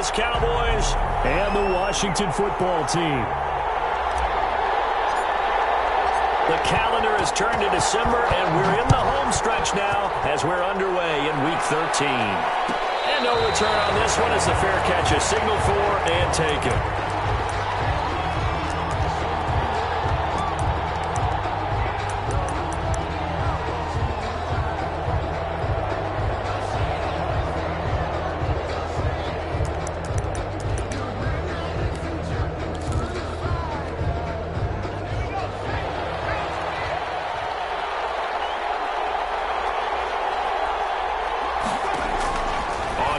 Dallas Cowboys and the Washington football team. The calendar has turned to December, and we're in the home stretch now as we're underway in Week 13. And no return on this one as the fair catch is signaled for and taken.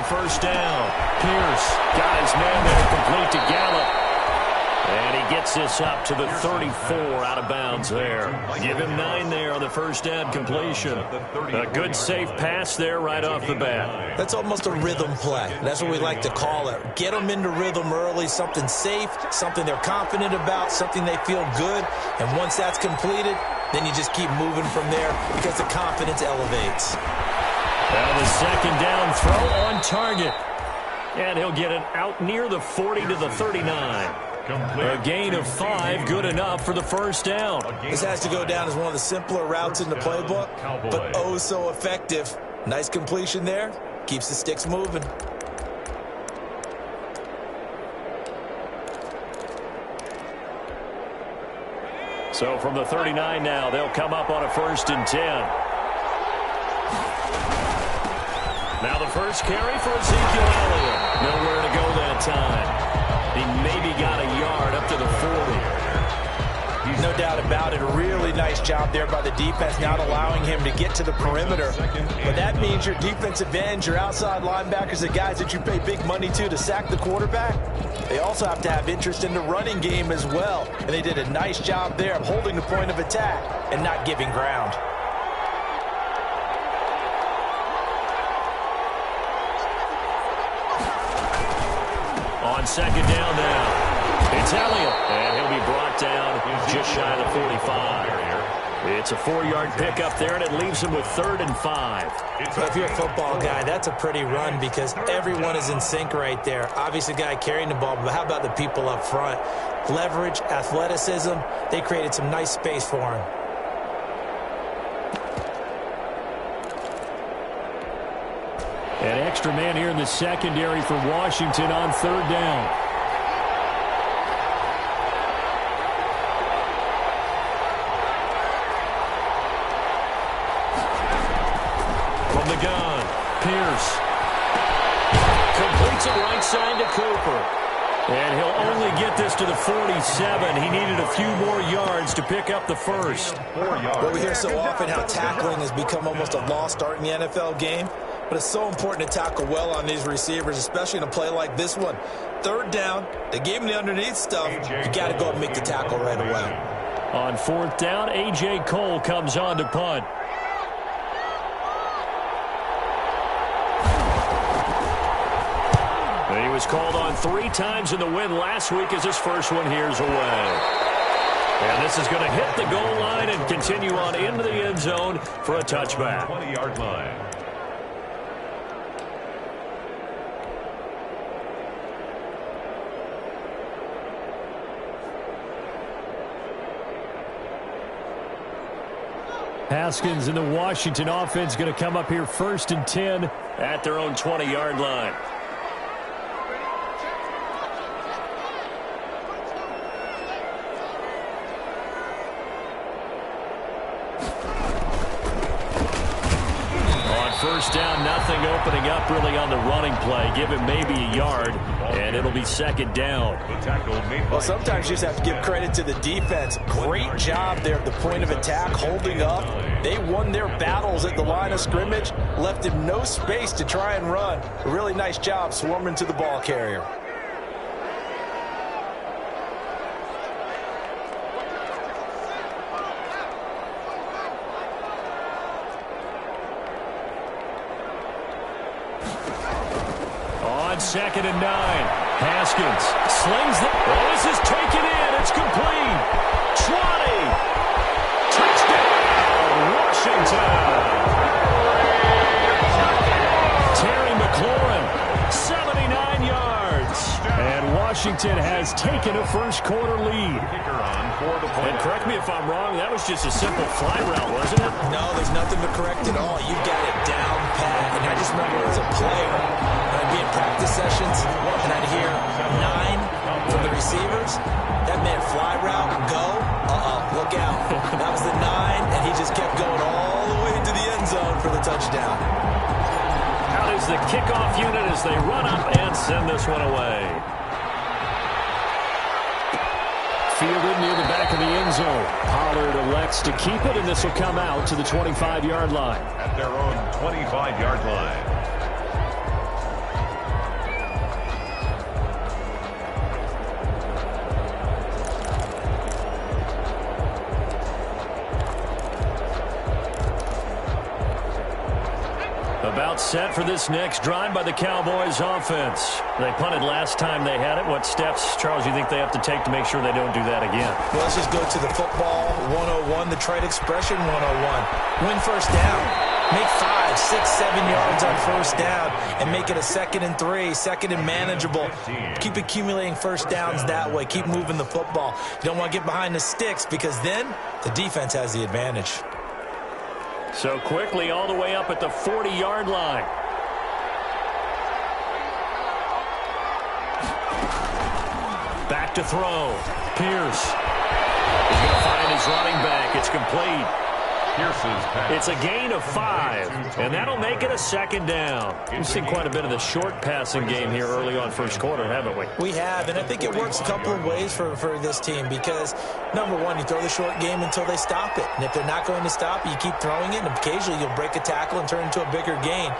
First down. Pierce got his man there, complete to Gallup. And he gets this up to the 34 out of bounds there. Give him 9 there on the first down completion. A good safe pass there right off the bat. That's almost a rhythm play. That's what we like to call it. Get them into rhythm early, something safe, something they're confident about, something they feel good. And once that's completed, then you just keep moving from there because the confidence elevates. Now the second down throw on target. And he'll get it out near the 40 to the 39. A gain of 5, good enough for the first down. This has to go down as one of the simpler routes in the playbook, but oh so effective. Nice completion there. Keeps the sticks moving. So from the 39 now, they'll come up on a 1st and 10. Now the first carry for Ezekiel Elliott. Nowhere to go that time. He maybe got a yard up to the 40. No doubt about it. A really nice job there by the defense, not allowing him to get to the perimeter. But that means your defensive ends, your outside linebackers, the guys that you pay big money to sack the quarterback, they also have to have interest in the running game as well. And they did a nice job there of holding the point of attack and not giving ground. On second down now, it's Elliott, and he'll be brought down just shy of the 45. It's a 4-yard pickup there, and it leaves him with 3rd and 5. If you're a football guy, that's a pretty run because everyone is in sync right there. Obviously, the guy carrying the ball, but how about the people up front? Leverage, athleticism, they created some nice space for him. An extra man here in the secondary for Washington on 3rd down. From the gun, Pierce. Completes it right side to Cooper. And he'll only get this to the 47. He needed a few more yards to pick up the first. Well, we hear so often how tackling has become almost a lost art in the NFL game. But it's so important to tackle well on these receivers, especially in a play like this one. 3rd down, they gave him the underneath stuff. You got to go and make the tackle right away. On 4th down, A.J. Cole comes on to punt. He was called on 3 times in the win last week as his first one here's away. And this is going to hit the goal line and continue on into the end zone for a touchback. 20-yard line. Haskins and the Washington offense going to come up here 1st and 10 at their own 20-yard line. On 1st down, nothing opening up really on the running play. Give him maybe a yard, and it'll be 2nd down. Well, sometimes you just have to give credit to the defense. Great job there at the point of attack, holding up. They won their battles at the line of scrimmage, left him no space to try and run. A really nice job swarming to the ball carrier. On 2nd and 9, Haskins slings the... Oh, this is taken in. It's complete. 20. Touchdown, Washington. Terry McLaurin, 79 yards. Washington has taken a first-quarter lead. And correct me if I'm wrong, that was just a simple fly route, wasn't it? No, there's nothing to correct at all. You've got it down pat. And I just remember as a player, I'd be in practice sessions, and I'd hear 9 from the receivers. That meant fly route, go. Look out. That was the 9, and he just kept going all the way into the end zone for the touchdown. Out is the kickoff unit as they run up and send this one away. Fielded near the back of the end zone. Pollard elects to keep it, and this will come out to the 25-yard line. At their own 25-yard line. About set for this next drive by the Cowboys offense. They punted last time they had it. What steps, Charles, you think they have to take to make sure they don't do that again? Well, let's just go to the football 101, the trade expression 101. Win first down. Make 5, 6, 7 yards on first down and make it a 2nd and 3, 2nd and manageable. Keep accumulating first downs that way. Keep moving the football. You don't want to get behind the sticks because then the defense has the advantage. So quickly all the way up at the 40-yard line. Back to throw. Pierce. He's going to find his running back. It's complete. It's a gain of 5, and that'll make it a 2nd down. We've seen quite a bit of the short passing game here early on first quarter, haven't we? We have, and I think it works a couple of ways for this team because, number one, you throw the short game until they stop it. And if they're not going to stop it, you keep throwing it, and occasionally you'll break a tackle and turn it into a bigger gain.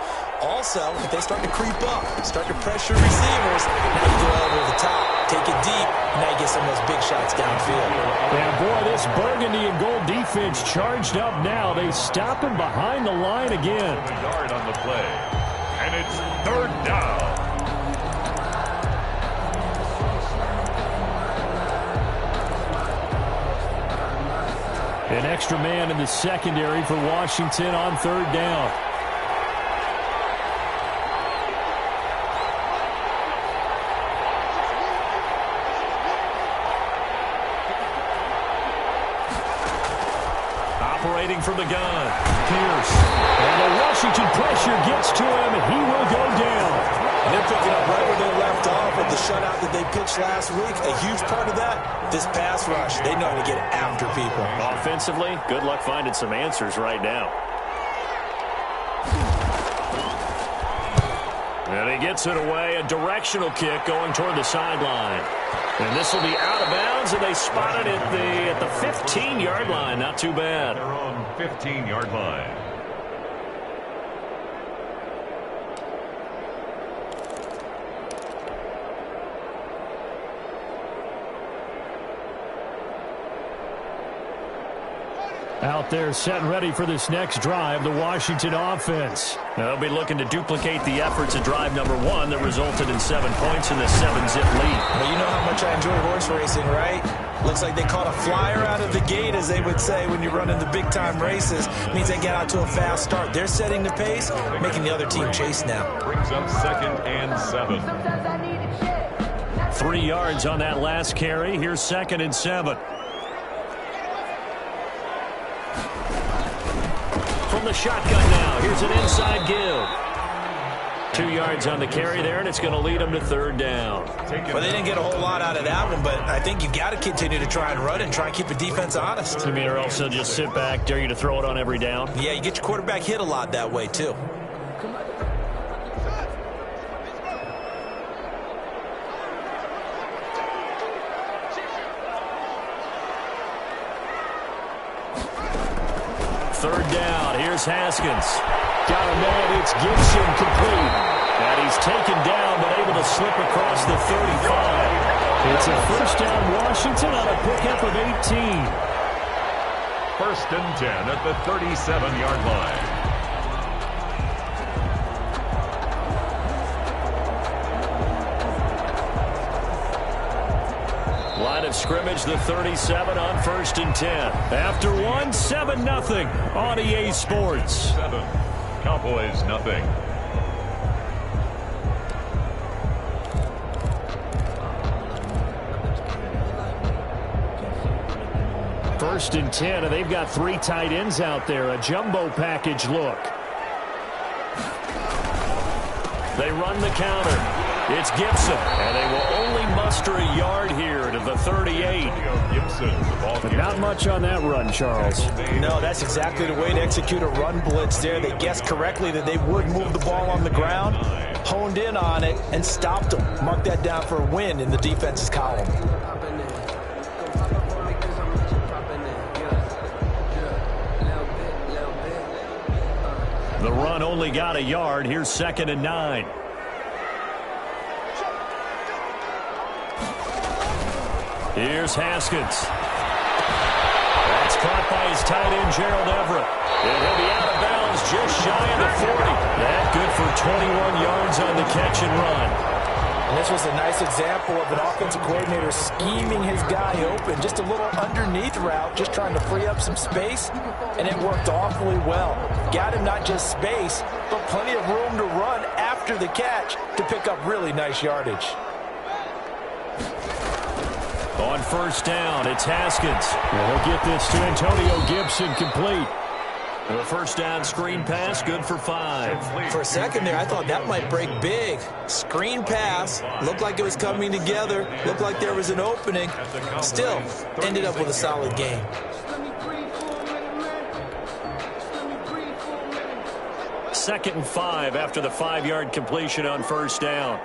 Also, if they start to creep up, start to pressure receivers, now you go over the top, take it deep, and now you get some of those big shots downfield. Yeah, boy, this burgundy and gold defense charged up now. They stop him behind the line again. A yard on the play, and it's 3rd down. An extra man in the secondary for Washington on 3rd down. Operating from the gun, Pierce. And the Washington pressure gets to him, and he will go down. And they're picking up right where they left off with the shutout that they pitched last week. A huge part of that, this pass rush. They know how to get after people. Offensively, good luck finding some answers right now. And he gets it away, a directional kick going toward the sideline. And this will be out of bounds, and they spot it at the 15-yard line. Not too bad. Their own 15-yard line. Out there set and ready for this next drive, the Washington offense. They'll be looking to duplicate the efforts of drive number 1 that resulted in 7 points in the 7-zip lead. Well, you know how much I enjoy horse racing, right? Looks like they caught a flyer out of the gate, as they would say when you're running the big-time races. It means they get out to a fast start. They're setting the pace, making the other team chase now. Brings up 2nd and 7. 3 yards on that last carry. Here's 2nd and 7. From the shotgun now, here's an inside give. 2 yards on the carry there, and it's going to lead them to 3rd down. Well, they didn't get a whole lot out of that one, but I think you've got to continue to try and run and try and keep the defense honest. You mean, or else they'll just sit back, dare you to throw it on every down? Yeah, you get your quarterback hit a lot that way, too. Third down, here's Haskins. Got a man, it's Gibson complete. And he's taken down, but able to slip across the 35. It's a first down Washington on a pickup of 18. 1st and 10 at the 37-yard line. Line of scrimmage, the 37 on 1st and 10. After 1, 7-0 on EA Sports. 7, Cowboys nothing. 1st and 10, and they've got 3 tight ends out there. A jumbo package look. They run the counter. It's Gibson, and they will only muster a yard here to the 38. But not much on that run, Charles. No, that's exactly the way to execute a run blitz there. They guessed correctly that they would move the ball on the ground, honed in on it, and stopped them. Mark that down for a win in the defense's column. The run only got a yard. Here's 2nd and 9. Here's Haskins. That's caught by his tight end, Gerald Everett. And he'll be out of bounds just shy of the 40. That good for 21 yards on the catch and run. And this was a nice example of an offensive coordinator scheming his guy open. Just a little underneath route, just trying to free up some space, and it worked awfully well. Got him not just space, but plenty of room to run after the catch to pick up really nice yardage. On 1st down, it's Haskins. He'll get this to Antonio Gibson complete. The 1st down screen pass, good for 5. For a second there, I thought that might break big. Screen pass, looked like it was coming together, looked like there was an opening. Still, ended up with a solid game. Second and 5 after the 5-yard completion on 1st down.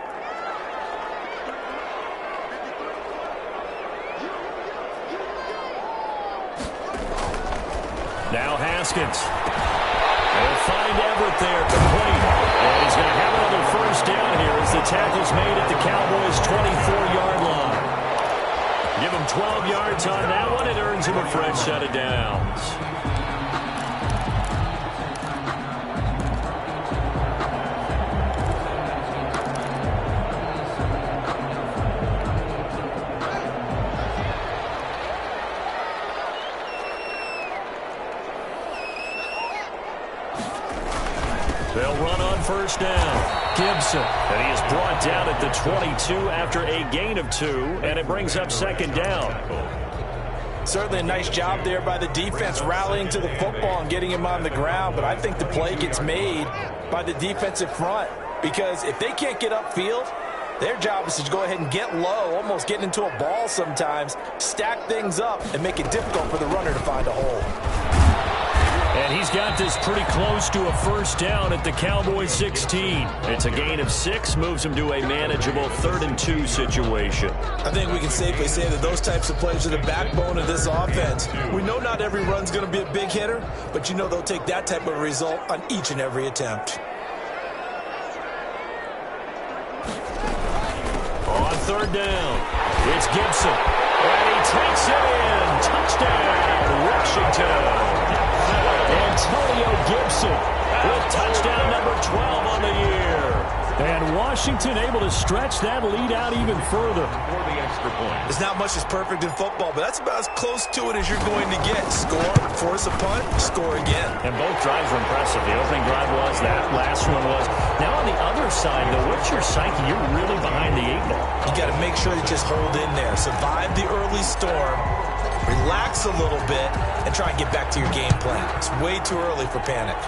Now Haskins. They'll find Everett there, complete. And he's going to have another 1st down here as the tackle's made at the Cowboys' 24-yard line. Give him 12 yards on that one. It earns him a fresh set of downs. They'll run on 1st down. Gibson. And he is brought down at the 22 after a gain of 2, and it brings up 2nd down. Certainly a nice job there by the defense rallying to the football and getting him on the ground, but I think the play gets made by the defensive front because if they can't get upfield, their job is to go ahead and get low, almost get into a ball sometimes, stack things up, and make it difficult for the runner to find a hole. And he's got this pretty close to a 1st down at the Cowboys' 16. It's a gain of 6, moves him to a manageable 3rd and 2 situation. I think we can safely say that those types of plays are the backbone of this offense. We know not every run's going to be a big hitter, but you know they'll take that type of result on each and every attempt. On 3rd down, it's Gibson. And he takes it in. Touchdown, Washington. Antonio Gibson with touchdown number 12 on the year. And Washington able to stretch that lead out even further. For the extra point. There's not much that's perfect in football, but that's about as close to it as you're going to get. Score, force a punt, score again. And both drives were impressive. The opening drive was, that last one was. Now on the other side, though, what's your psyche? You're really behind the 8 ball. You got to make sure to just hold in there. Survive the early storm. Relax a little bit and try and get back to your game plan. It's way too early for panic.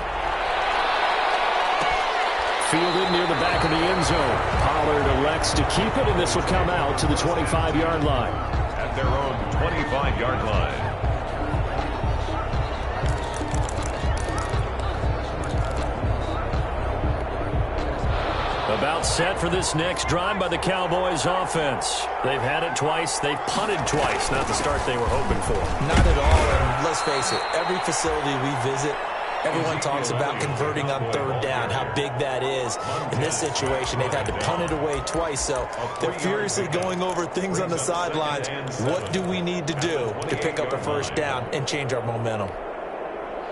Fielded near the back of the end zone. Pollard elects to keep it, and this will come out to the 25-yard line. At their own 25-yard line. About set for this next drive by the Cowboys offense. They've had it twice. They've punted twice. Not the start they were hoping for. Not at all, and let's face it, every facility we visit, everyone talks about converting on 3rd down, how big that is. In this situation, they've had to punt it away twice, so they're furiously going over things on the sidelines. What do we need to do to pick up a 1st down and change our momentum?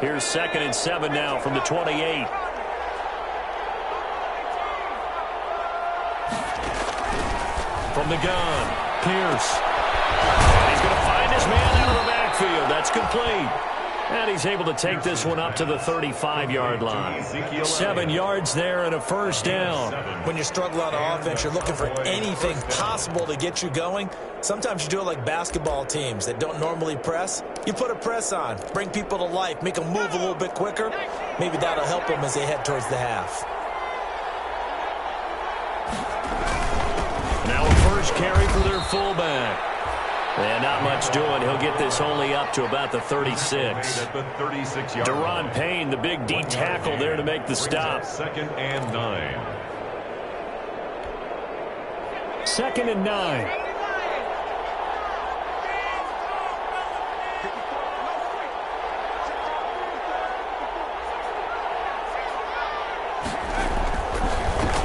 Here's 2nd and 7 now from the 28. From the gun, Pierce. And he's going to find his man out of the backfield. That's complete. And he's able to take this one up to the 35-yard line. 7 yards there and a first down. When you're struggling on offense, you're looking for anything possible to get you going. Sometimes you do it like basketball teams that don't normally press. You put a press on, bring people to life, make them move a little bit quicker. Maybe that'll help them as they head towards the half. Now a first carry for their fullback. And not much doing. He'll get this only up to about the 36. Deron Payne, the big D tackle there to make the stop. 2nd and 9. 2nd and 9.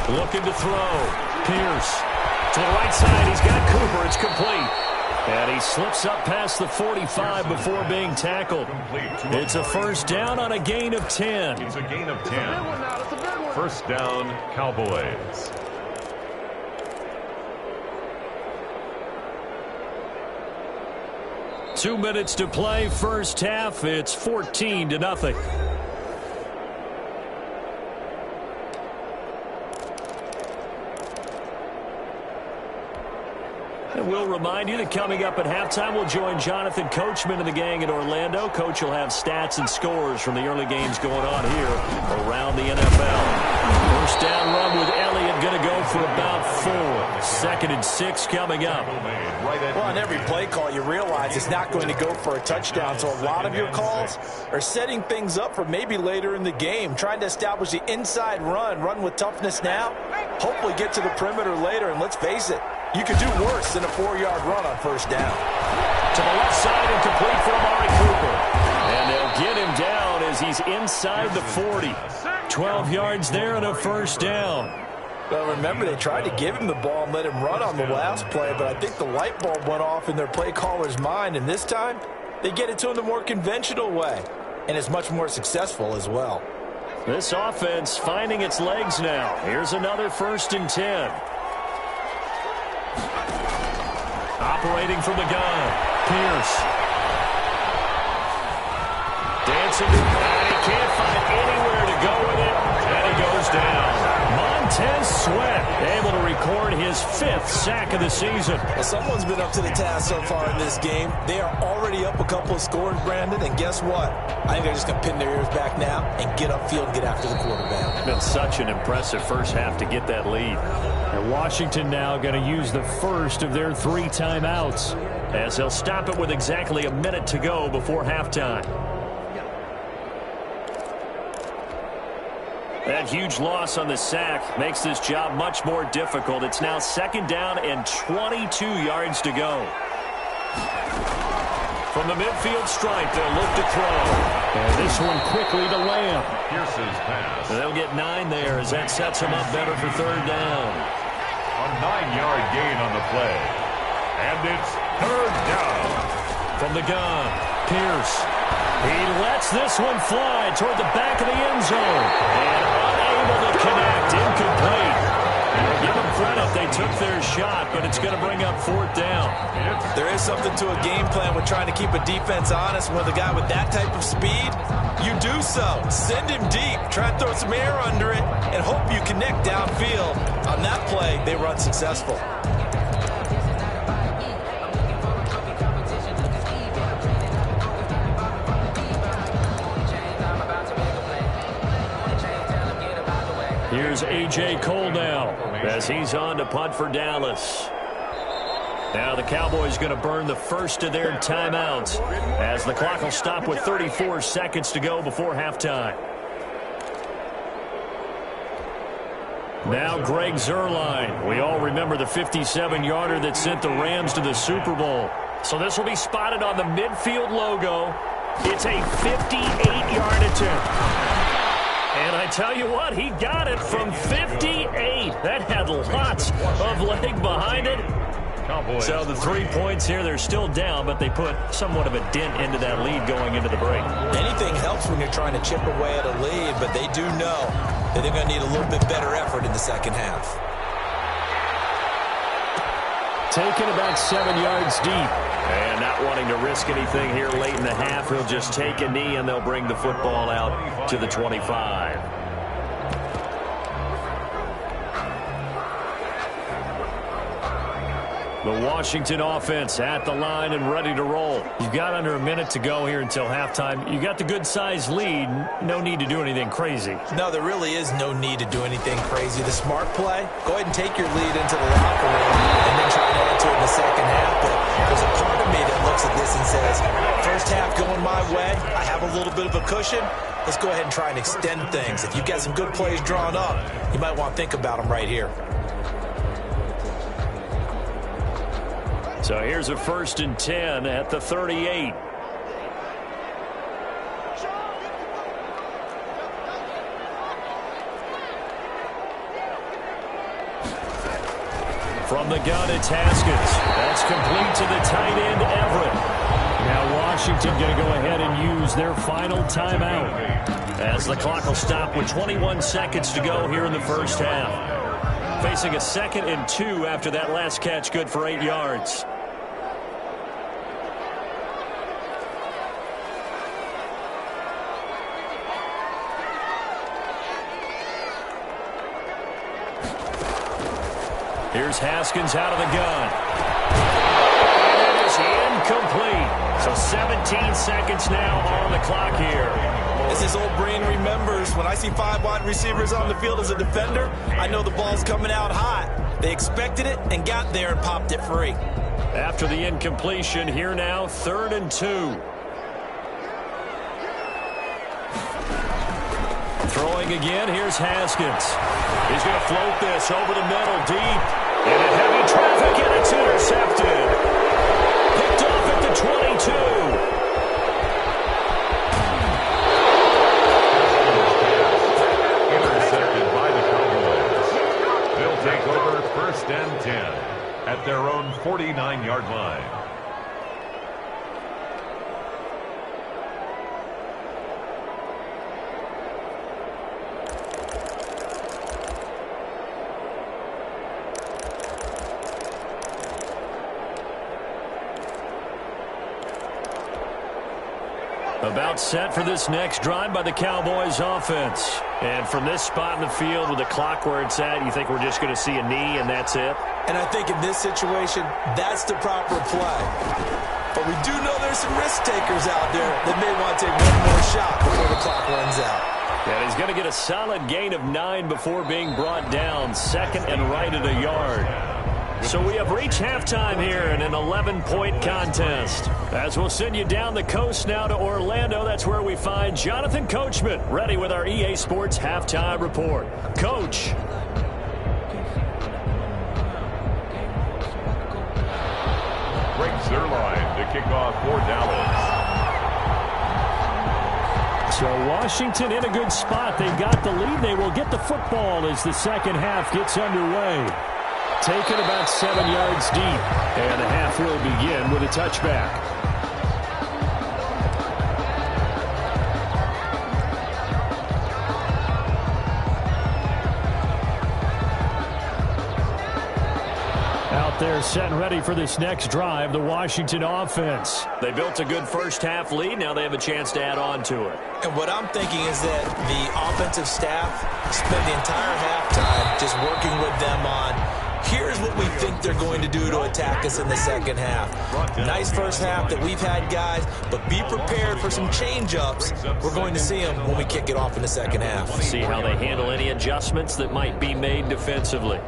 Looking to throw. Pierce. To the right side, he's got Cooper. It's complete. And he slips up past the 45 before being tackled. It's a first down on a gain of 10. It's a gain of 10. First down, Cowboys. Two minutes to play, first half. It's 14-0. And we'll remind you that coming up at halftime, we'll join Jonathan Coachman and the gang in Orlando. Coach will have stats and scores from the early games going on here around the NFL. First down run with Elliott going to go for about 4. 2nd and 6 coming up. Well, on every play call, you realize it's not going to go for a touchdown. So a lot of your calls are setting things up for maybe later in the game, trying to establish the inside run with toughness now, hopefully get to the perimeter later. And let's face it, you could do worse than a 4-yard run on first down. To the left side and complete for Amari Cooper. And they'll get him down as he's inside the 40. 12 yards there and a first down. Well, remember, they tried to give him the ball and let him run on the last play, but I think the light bulb went off in their play caller's mind, and this time they get it to him the more conventional way, and it's much more successful as well. This offense finding its legs now. Here's another 1st and 10. Operating from the gun, Pierce. Dancing, and he can't find anywhere to go with it, and he goes down. Montez Sweat able to record his 5th sack of the season. Well, someone's been up to the task so far in this game. They are already up a couple of scores, Brandon, and guess what? I think they're just going to pin their ears back now and get upfield and get after the quarterback. It's been such an impressive first half to get that lead. And Washington now going to use the first of their 3 timeouts as they'll stop it with exactly a minute to go before halftime. That huge loss on the sack makes this job much more difficult. It's now 2nd down and 22 yards to go. From the midfield stripe, they'll look to throw. And this one quickly to Lamb. Pierce's pass. They'll get 9 there as that sets them up better for 3rd down. A 9-yard gain on the play. And it's 3rd down. From the gun, Pierce. He lets this one fly toward the back of the end zone. And unable to connect, incomplete. Give them credit, they took their shot, but it's going to bring up 4th down. There is something to a game plan with trying to keep a defense honest. With a guy with that type of speed, you do so. Send him deep, try and throw some air under it, and hope you connect downfield. On that play, they were unsuccessful. Here's A.J. Cole now as he's on to punt for Dallas. Now the Cowboys going to burn the first of their timeouts as the clock will stop with 34 seconds to go before halftime. Now Greg Zuerlein. We all remember the 57-yarder that sent the Rams to the Super Bowl. So this will be spotted on the midfield logo. It's a 58-yard attempt. And I tell you what, he got it from 58. That had lots of leg behind it. Cowboys. So the 3 points here, they're still down, but they put somewhat of a dent into that lead going into the break. Anything helps when you're trying to chip away at a lead, but they do know that they're going to need a little bit better effort in the second half. Taken about 7 yards deep. And not wanting to risk anything here late in the half, he'll just take a knee, and they'll bring the football out to the 25. The Washington offense at the line and ready to roll. You've got under a minute to go here until halftime. You got the good-sized lead. No need to do anything crazy. No, there really is no need to do anything crazy. The smart play, go ahead and take your lead into the locker room and then try to add to it in the second half. But there's a part of me that looks at this and says, first half going my way, I have a little bit of a cushion. Let's go ahead and try and extend things. If you've got some good plays drawn up, you might want to think about them right here. So here's a 1st and 10 at the 38. From the gun, it's Haskins. That's complete to the tight end, Everett. Now Washington going to go ahead and use their final timeout, as the clock will stop with 21 seconds to go here in the first half. Facing a 2nd and 2 after that last catch, good for 8 yards. Here's Haskins out of the gun. And it is incomplete. So 17 seconds now on the clock here. As his old brain remembers, when I see 5 wide receivers on the field as a defender, I know the ball's coming out hot. They expected it and got there and popped it free. After the incompletion, here now, 3rd and 2. Throwing again, here's Haskins. He's going to float this over the middle, deep. And in heavy traffic, and it's intercepted. Picked off at the 22. Intercepted by the Cowboys. They'll take over 1st and 10 at their own 49-yard line. About set for this next drive by the Cowboys offense. And from this spot in the field with the clock where it's at, you think we're just going to see a knee and that's it? And I think in this situation, that's the proper play. But we do know there's some risk takers out there that may want to take one more shot before the clock runs out. And he's going to get a solid gain of 9 before being brought down. 2nd and right at a yard. So we have reached halftime here in an 11-point contest. As we'll send you down the coast now to Orlando, that's where we find Jonathan Coachman, ready with our EA Sports Halftime Report. Coach. Greg Zerline to kick off for Dallas. So Washington in a good spot. They've got the lead. They will get the football as the second half gets underway. Taken about 7 yards deep. And the half will begin with a touchback. Out there set and ready for this next drive, the Washington offense. They built a good first half lead. Now they have a chance to add on to it. And what I'm thinking is that the offensive staff spent the entire halftime just working with them on, here's what we think they're going to do to attack us in the second half. Nice first half that we've had, guys, but be prepared for some change-ups. We're going to see them when we kick it off in the second half. See how they handle any adjustments that might be made defensively.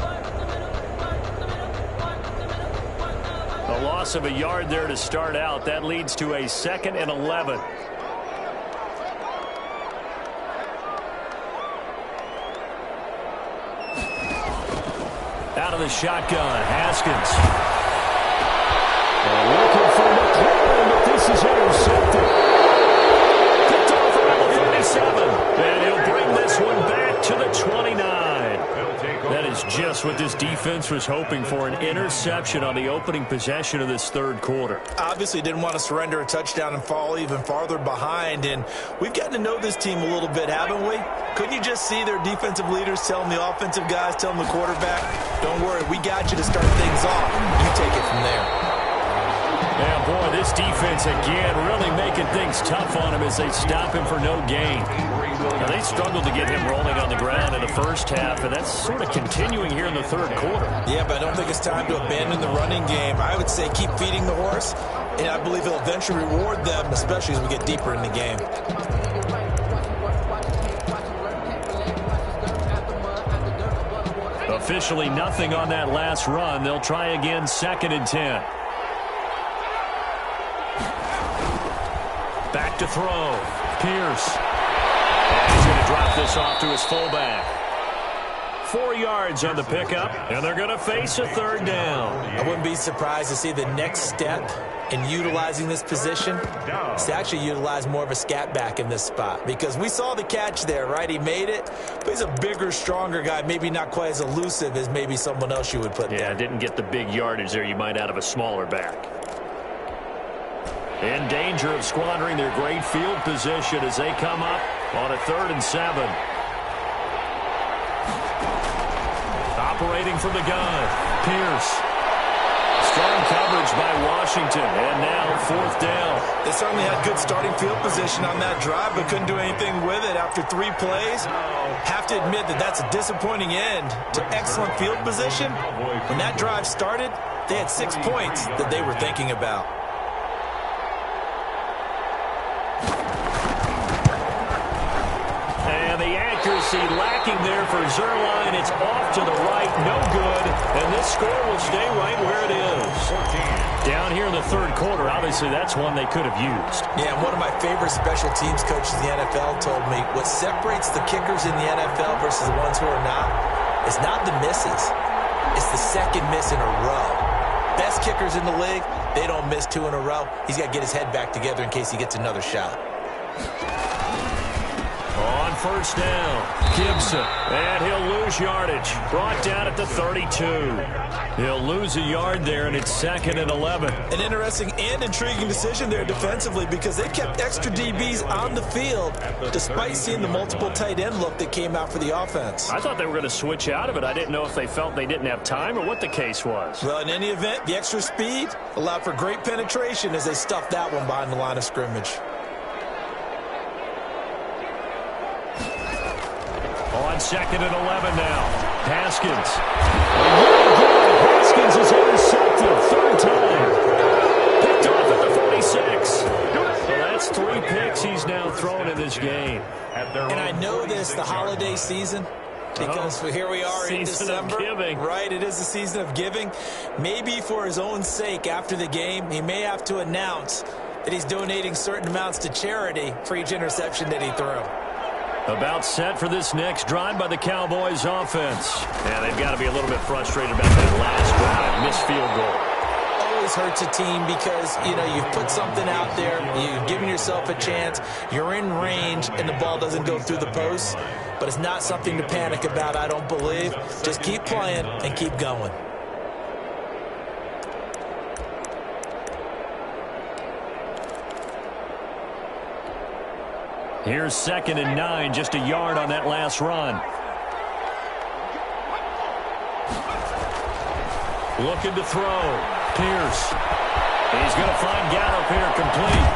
A loss of a yard there to start out. That leads to a 2nd and 11. Out of the shotgun, Haskins. Looking for McLaurin, but this is intercepted. Picked off around the 37. And he'll bring this one back to the 29. That is just what this defense was hoping for, an interception on the opening possession of this third quarter. Obviously didn't want to surrender a touchdown and fall even farther behind, and we've gotten to know this team a little bit, haven't we? Couldn't you just see their defensive leaders telling the offensive guys, telling the quarterback, don't worry, we got you to start things off. You take this defense again really making things tough on him as they stop him for no gain. Now, they struggled to get him rolling on the ground in the first half, and that's sort of continuing here in the third quarter. Yeah, but I don't think it's time to abandon the running game. I would say keep feeding the horse, and I believe he'll eventually reward them, especially as we get deeper in the game. Officially nothing on that last run. They'll try again, 2nd and 10. Back to throw. Pierce. And he's going to drop this off to his fullback. 4 yards on the pickup, and they're going to face a 3rd down. I wouldn't be surprised to see the next step in utilizing this position is to actually utilize more of a scat back in this spot, because we saw the catch there, right? He made it, but he's a bigger, stronger guy, maybe not quite as elusive as maybe someone else you would put there. Yeah, didn't get the big yardage there you might out of a smaller back. In danger of squandering their great field position as they come up on a 3rd and 7. Operating from the gun, Pierce. Strong coverage by Washington, and now 4th down. They certainly had good starting field position on that drive, but couldn't do anything with it after 3 plays. Have to admit that that's a disappointing end to excellent field position. When that drive started, they had 6 points that they were thinking about. And the accuracy lacking there for Zerline. It's off to the right, no good. And this score will stay right where it is. Down here in the 3rd quarter, obviously that's one they could have used. Yeah, and one of my favorite special teams coaches in the NFL told me what separates the kickers in the NFL versus the ones who are not is not the misses. It's the 2nd miss in a row. Best kickers in the league, they don't miss 2 in a row. He's got to get his head back together in case he gets another shot. On 1st down, Gibson, and he'll lose yardage. Brought down at the 32. He'll lose a yard there, and it's 2nd and 11. An interesting and intriguing decision there defensively, because they kept extra DBs on the field despite seeing the multiple tight end look that came out for the offense. I thought they were going to switch out of it. I didn't know if they felt they didn't have time or what the case was. Well, in any event, the extra speed allowed for great penetration as they stuffed that one behind the line of scrimmage. On 2nd and 11 now. Haskins. Haskins is intercepted. 3rd time. Picked off at the 46. So that's 3 picks he's now thrown in this game. And I know this, the holiday season, because here we are in December. Of giving. Right, it is the season of giving. Maybe for his own sake after the game, he may have to announce that he's donating certain amounts to charity for each interception that he threw. About set for this next drive by the Cowboys offense. Yeah, they've got to be a little bit frustrated about that last drive. Missed field goal. Always hurts a team because, you know, you've put something out there, you've given yourself a chance, you're in range, and the ball doesn't go through the post. But it's not something to panic about, I don't believe. Just keep playing and keep going. Here's 2nd and 9, just a yard on that last run. Looking to throw. Pierce. He's going to find Gallup here complete.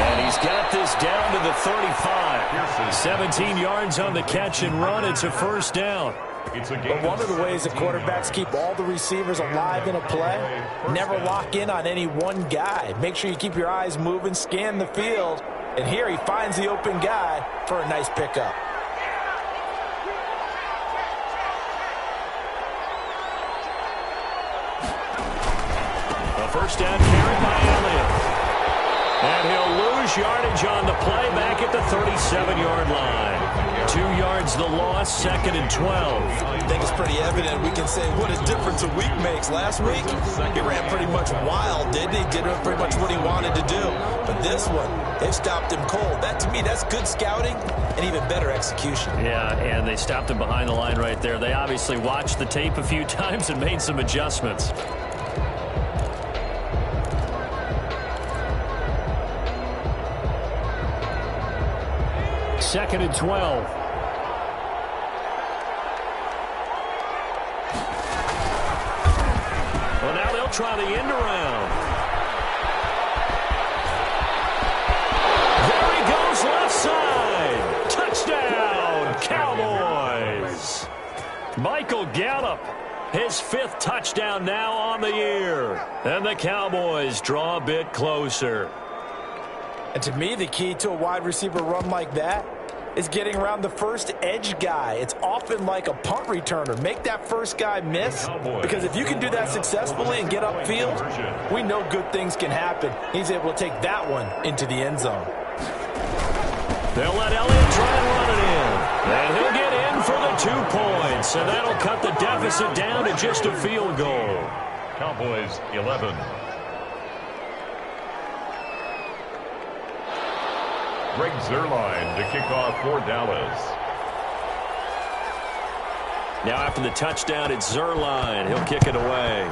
And he's got this down to the 35. 17 yards on the catch and run. It's a 1st down. But one of the ways that quarterbacks keep all the receivers alive in a play, never lock in on any one guy. Make sure you keep your eyes moving, scan the field. And here he finds the open guy for a nice pickup. A 1st down carry by Elliott. And he'll lose yardage on the play back at the 37-yard line. 2 yards the loss, 2nd and 12. I think it's pretty evident. We can say what a difference a week makes. Last week, he ran pretty much wild, didn't he? Did pretty much what he wanted to do. But this one, they've stopped him cold. That, to me, that's good scouting and even better execution. Yeah, and they stopped him behind the line right there. They obviously watched the tape a few times and made some adjustments. Second and 12. Well, now they'll try the end around. Gallup. His 5th touchdown now on the year. And the Cowboys draw a bit closer. And to me, the key to a wide receiver run like that is getting around the first edge guy. It's often like a punt returner. Make that first guy miss, because if you can do that successfully and get upfield, we know good things can happen. He's able to take that one into the end zone. They'll let Elliott try and run it in. And he'll get in for the 2 points. And that'll cut the deficit down to just a field goal. Cowboys 11. Greg Zuerlein to kick off for Dallas. Now after the touchdown, it's Zuerlein. He'll kick it away.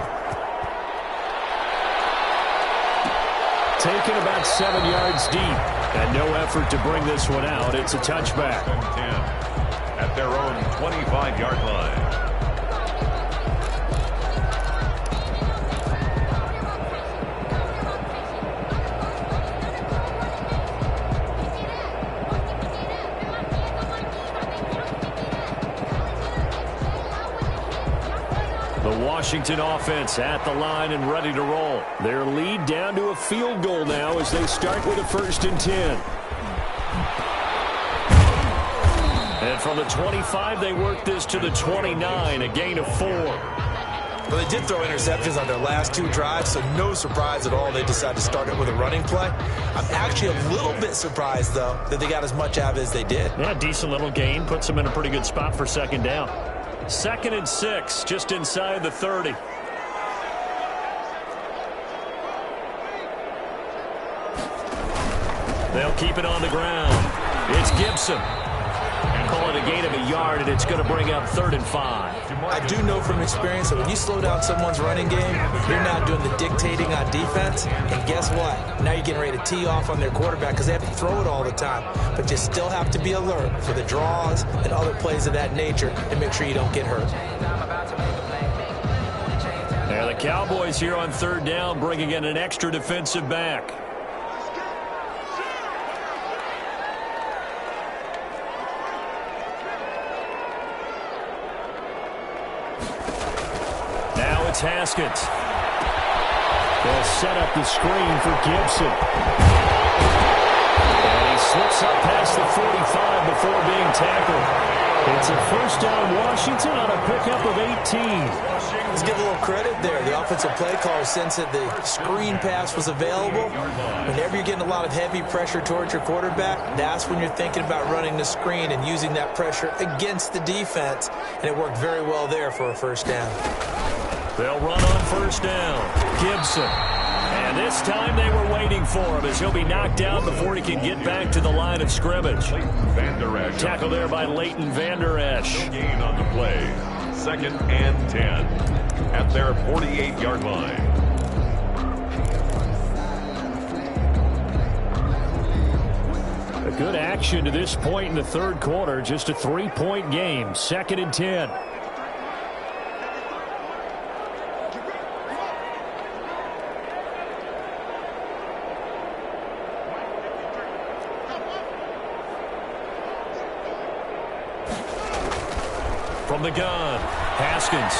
Taken about 7 yards deep. And no effort to bring this one out. It's a touchback. 10 at their own 25-yard line. The Washington offense at the line and ready to roll. Their lead down to a field goal now as they start with a 1st and 10. And from the 25, they work this to the 29, a gain of 4. Well, they did throw interceptions on their last 2 drives, so no surprise at all they decided to start it with a running play. I'm actually a little bit surprised, though, that they got as much out of it as they did. Yeah, decent little gain. Puts them in a pretty good spot for 2nd down. 2nd and 6, just inside the 30. They'll keep it on the ground. It's Gibson. Call it a gain of a yard, and it's going to bring up 3rd and 5. I do know from experience that when you slow down someone's running game, you're now doing the dictating on defense. And guess what? Now you're getting ready to tee off on their quarterback because they have to throw it all the time. But you still have to be alert for the draws and other plays of that nature to make sure you don't get hurt. Now the Cowboys here on 3rd down, bringing in an extra defensive back. It's Haskins. They'll set up the screen for Gibson. And he slips up past the 45 before being tackled. It's a 1st down Washington on a pickup of 18. Let's give a little credit there. The offensive play caller sensed that the screen pass was available. Whenever you're getting a lot of heavy pressure towards your quarterback, that's when you're thinking about running the screen and using that pressure against the defense. And it worked very well there for a 1st down. They'll run on 1st down. Gibson. And this time they were waiting for him as he'll be knocked down before he can get back to the line of scrimmage. Tackled there by Leighton Vander Esch. No gain on the play. 2nd and 10 at their 48-yard line. A good action to this point in the 3rd quarter. Just a 3-point game. 2nd and 10. From the gun, Haskins.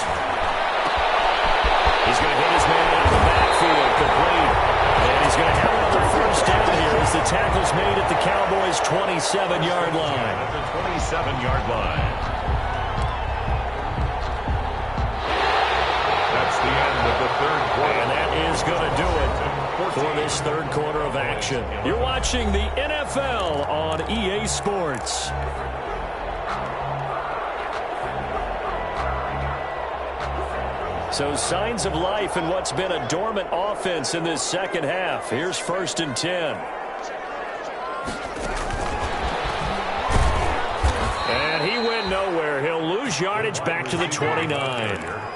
He's going to hit his man out of the backfield, complete. And he's going to have another 1st down here as the tackle's made at the Cowboys' 27-yard line. At the 27-yard line. That's the end of the 3rd quarter. And that is going to do it for this 3rd quarter of action. You're watching the NFL on EA Sports. So signs of life in what's been a dormant offense in this 2nd half. Here's 1st and 10. And he went nowhere. He'll lose yardage back to the 29.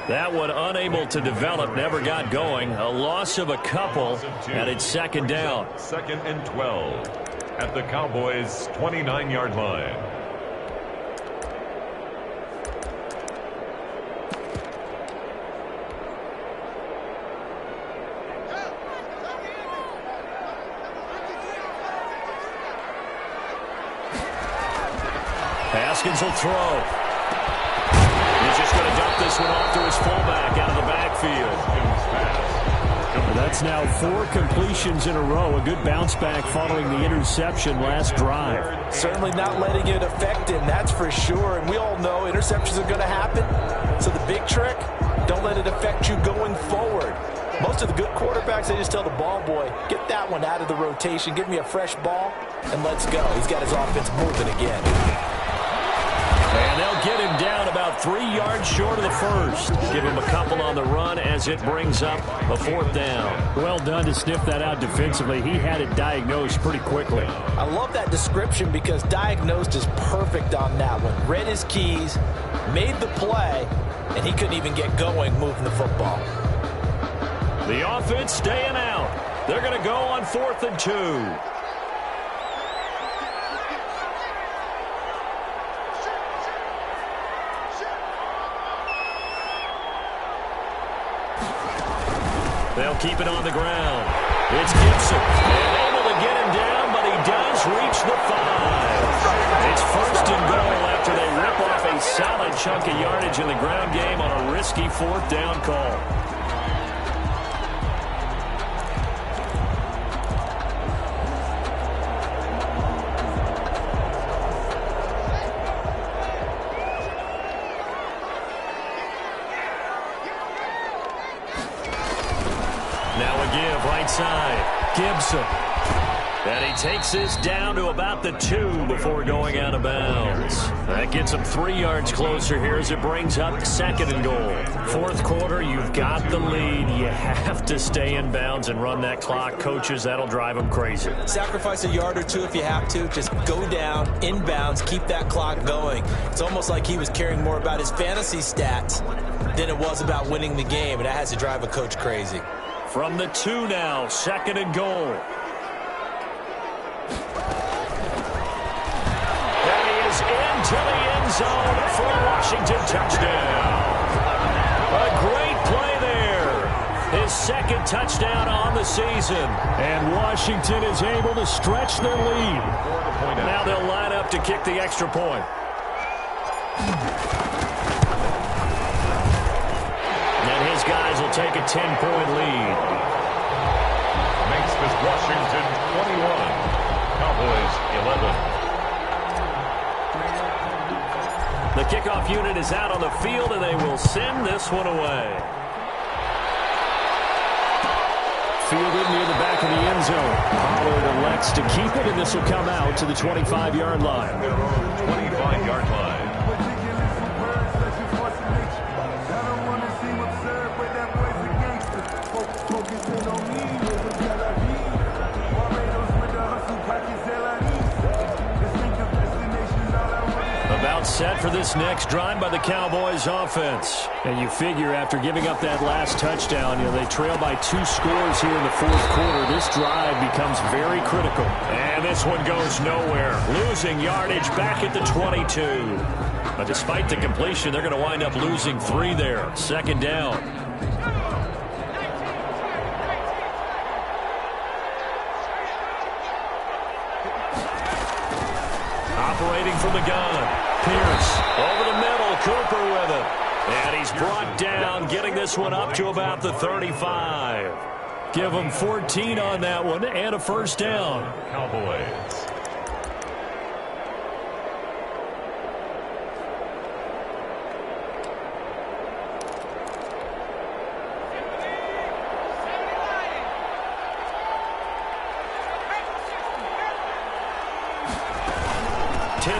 That one unable to develop, never got going. A loss of a couple, and it's 2nd down. 2nd and 12 at the Cowboys' 29-yard line. Haskins will throw. He's just going to dump this this one off to his fullback out of the backfield. That's now 4 completions in a row. A good bounce back following the interception last drive. Certainly not letting it affect him, that's for sure. And we all know interceptions are going to happen. So the big trick, don't let it affect you going forward. Most of the good quarterbacks, they just tell the ball boy, get that one out of the rotation, give me a fresh ball, and let's go. He's got his offense moving again. And they'll get him down about 3 yards short of the first. Give him a couple on the run as it brings up a 4th down. Well done to sniff that out defensively. He had it diagnosed pretty quickly. I love that description because diagnosed is perfect on that one. Read his keys, made the play, and he couldn't even get going moving the football. The offense staying out. They're going to go on 4th and 2. They'll keep it on the ground. It's Gibson. And able to get him down, but he does reach the 5. It's 1st and goal after they rip off a solid chunk of yardage in the ground game on a risky 4th down call. Side, Gibson. And he takes this down to about the 2 before going out of bounds. That gets him 3 yards closer here as it brings up 2nd and goal. 4th quarter, you've got the lead. You have to stay in bounds and run that clock. Coaches, that'll drive them crazy. Sacrifice a yard or 2 if you have to. Just go down, in bounds, keep that clock going. It's almost like he was caring more about his fantasy stats than it was about winning the game, and that has to drive a coach crazy. From the 2 now, 2nd and goal. And he is into the end zone for a Washington touchdown. A great play there. His 2nd touchdown on the season. And Washington is able to stretch their lead. Now they'll line up to kick the extra point. His guys will take a 10-point lead. Makes this Washington 21, Cowboys 11. The kickoff unit is out on the field, and they will send this one away. Fielded near the back of the end zone. Pollard elects to keep it, and this will come out to the 25-yard line. 25-yard line. About set for this next drive by the Cowboys offense. And you figure after giving up that last touchdown, they trail by 2 scores here in the 4th quarter. This drive becomes very critical. And this one goes nowhere. Losing yardage back at the 22. But despite the completion, they're going to wind up losing 3 there. 2nd down. Operating from the gun. Pierce over the middle. Cooper with it. And he's brought down, getting this one up to about the 35. Give him 14 on that one and a 1st down. Cowboys.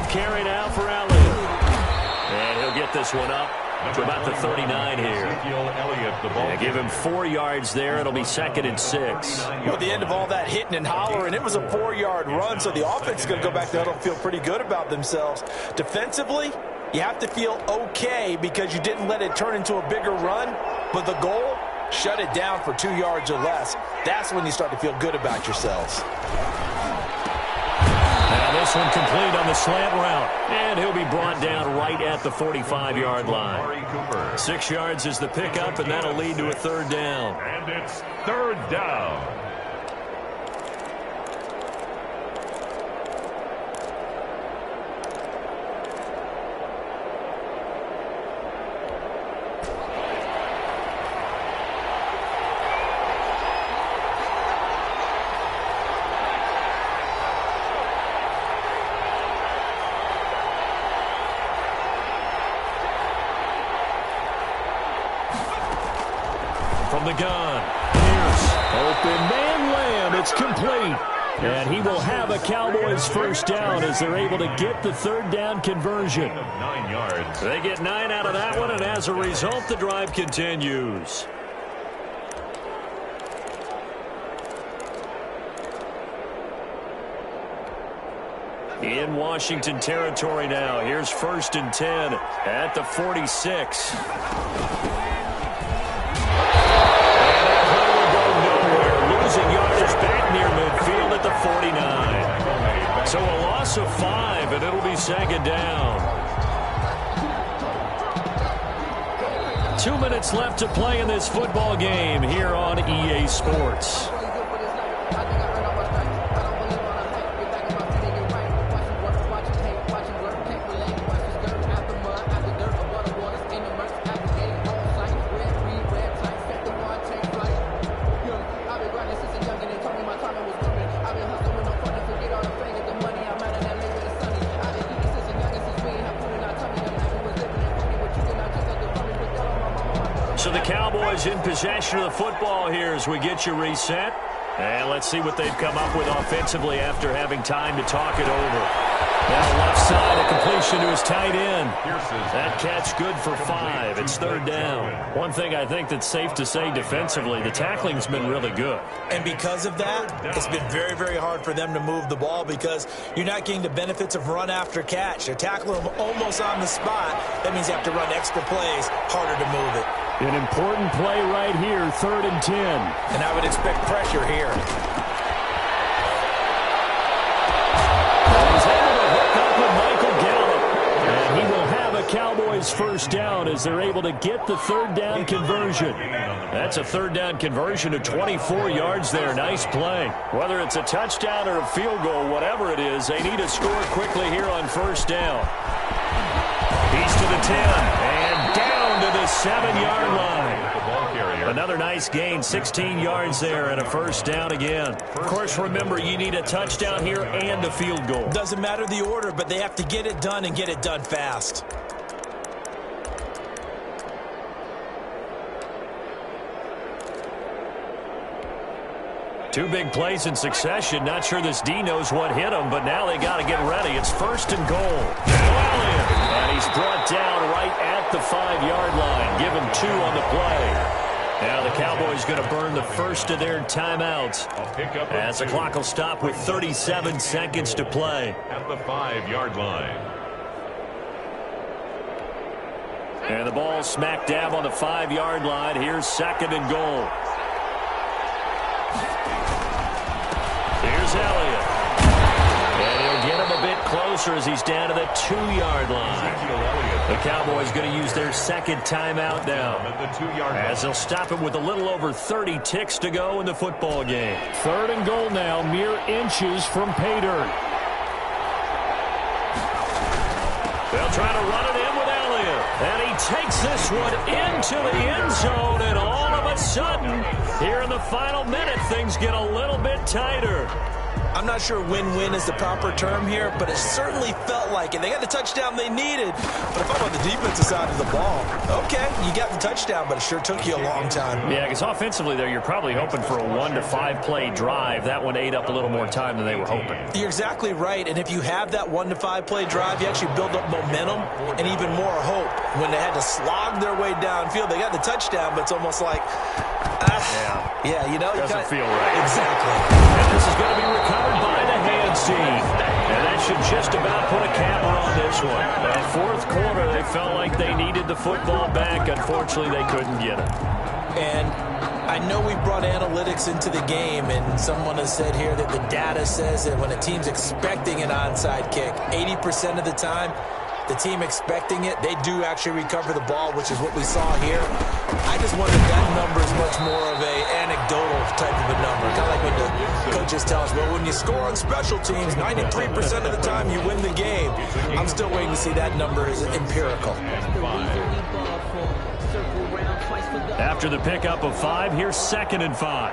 Carry now for Elliott. And he'll get this one up to about the 39 here. Yeah, give him 4 yards there. It'll be 2nd and 6. At the end of all that hitting and hollering, it was a 4-yard run, so the offense is going to go back there and feel pretty good about themselves. Defensively, you have to feel okay because you didn't let it turn into a bigger run, but the goal, shut it down for 2 yards or less. That's when you start to feel good about yourselves. Now this one complete on the slant route. And he'll be brought down right at the 45-yard line. 6 yards is the pickup, and that'll lead to a 3rd down. And it's 3rd down. From the gun, Pierce, open man lamb, it's complete. And he will have a Cowboys first down as they're able to get the third down conversion. 9 yards. They get 9 out of that one, and as a result, the drive continues. In Washington territory now. Here's 1st and 10 at the 46. Losing yardage back near midfield at the 49. So a loss of 5, and it'll be 2nd down. 2 minutes left to play in this football game here on EA Sports. So the Cowboys in possession of the football here as we get you reset. And let's see what they've come up with offensively after having time to talk it over. Now left side, a completion to his tight end. That catch good for 5. It's 3rd down. One thing I think that's safe to say defensively, the tackling's been really good. And because of that, it's been very, very hard for them to move the ball because you're not getting the benefits of run after catch. They're tackling them almost on the spot. That means you have to run extra plays, harder to move it. An important play right here, 3rd and 10. And I would expect pressure here. He's able to hook up with Michael Gallup. And he will have a Cowboys first down as they're able to get the 3rd down conversion. That's a 3rd down conversion of 24 yards there. Nice play. Whether it's a touchdown or a field goal, whatever it is, they need to score quickly here on 1st down. He's to the 10 and down to the 7-yard line. Another nice gain, 16 yards there and a first down again. Of course, remember, you need a touchdown here and a field goal. Doesn't matter the order, but they have to get it done and get it done fast. Two big plays in succession. Not sure this D knows what hit him, but now they got to get ready. It's 1st and goal. And he's brought down right at the 5-yard line. Give him 2 on the play. Now the Cowboys going to burn the first of their timeouts as the clock will stop with 37 seconds to play. At the 5-yard line. And the ball smack dab on the 5-yard line. Here's 2nd and goal. Here's Elliott. And he'll get him a bit closer as he's down to the 2-yard line. The Cowboys going to use their 2nd timeout now as they'll stop it with a little over 30 ticks to go in the football game. 3rd and goal now, mere inches from pay dirt. They'll try to run it in with Elliott. And he takes this one into the end zone, and all of a sudden, here in the final minute, things get a little bit tighter. I'm not sure win-win is the proper term here, but it certainly felt like it. They got the touchdown they needed, but if I'm on the defensive side of the ball, okay, you got the touchdown, but it sure took you a long time. Yeah, because offensively, there, you're probably hoping for a 1 to 5 play drive. That one ate up a little more time than they were hoping. You're exactly right, and if you have that 1 to 5 play drive, you actually build up momentum and even more hope. When they had to slog their way downfield, they got the touchdown, but it's almost like, yeah, you know, doesn't feel right. Exactly. And this is going to be recovered by the hands team. And that should just about put a capper on this one. Well, 4th quarter, they felt like they needed the football back. Unfortunately, they couldn't get it. And I know we brought analytics into the game, and someone has said here that the data says that when a team's expecting an onside kick, 80% of the time, the team expecting it, they do actually recover the ball, which is what we saw here. I just wonder if that number is much more of a anecdotal type of a number. Kind of like when the coaches tell us, well, when you score on special teams, 93% of the time you win the game. I'm still waiting to see that number is empirical. After the pickup of 5, here's 2nd and 5.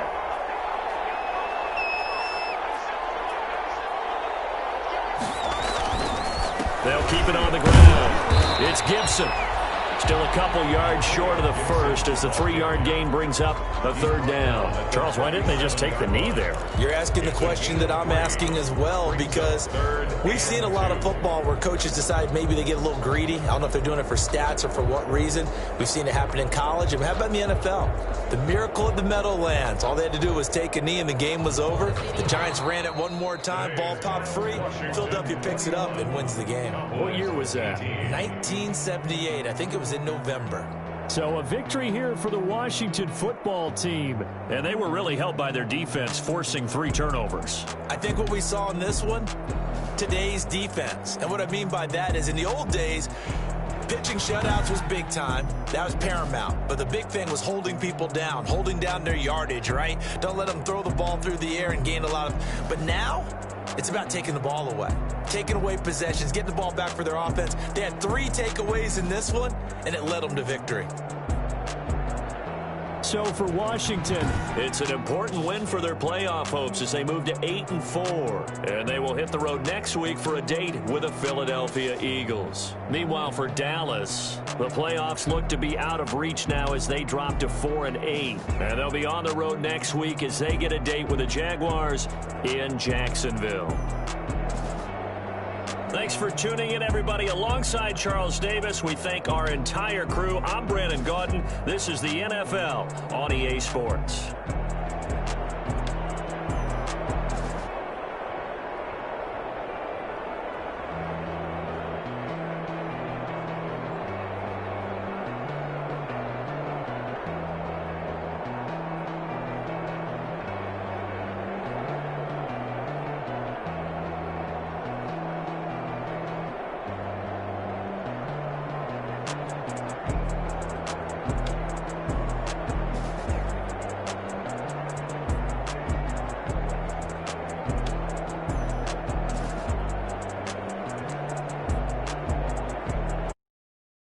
They'll keep it on the ground. It's Gibson. Still a couple yards short of the first as the 3-yard gain brings up a third down. Charles, why didn't they just take the knee there? You're asking the question that I'm asking as well, because we've seen a lot of football where coaches decide maybe they get a little greedy. I don't know if they're doing it for stats or for what reason. We've seen it happen in college, and how about in the NFL? The miracle of the Meadowlands. All they had to do was take a knee and the game was over. The Giants ran it one more time, ball popped free. Philadelphia picks it up and wins the game. What year was that? 1978. I think it was in November. So a victory here for the Washington football team. And they were really helped by their defense, forcing 3 turnovers. I think what we saw in this one, today's defense. And what I mean by that is in the old days, pitching shutouts was big time. That was paramount. But the big thing was holding people down, holding down their yardage, right? Don't let them throw the ball through the air and gain a lot of... But now, it's about taking the ball away. Taking away possessions, getting the ball back for their offense. They had 3 takeaways in this one, and it led them to victory. So for Washington, it's an important win for their playoff hopes as they move to 8-4. And they will hit the road next week for a date with the Philadelphia Eagles. Meanwhile, for Dallas, the playoffs look to be out of reach now as they drop to 4-8. And they'll be on the road next week as they get a date with the Jaguars in Jacksonville. Thanks for tuning in, everybody. Alongside Charles Davis, we thank our entire crew. I'm Brandon Gaudin. This is the NFL on EA Sports.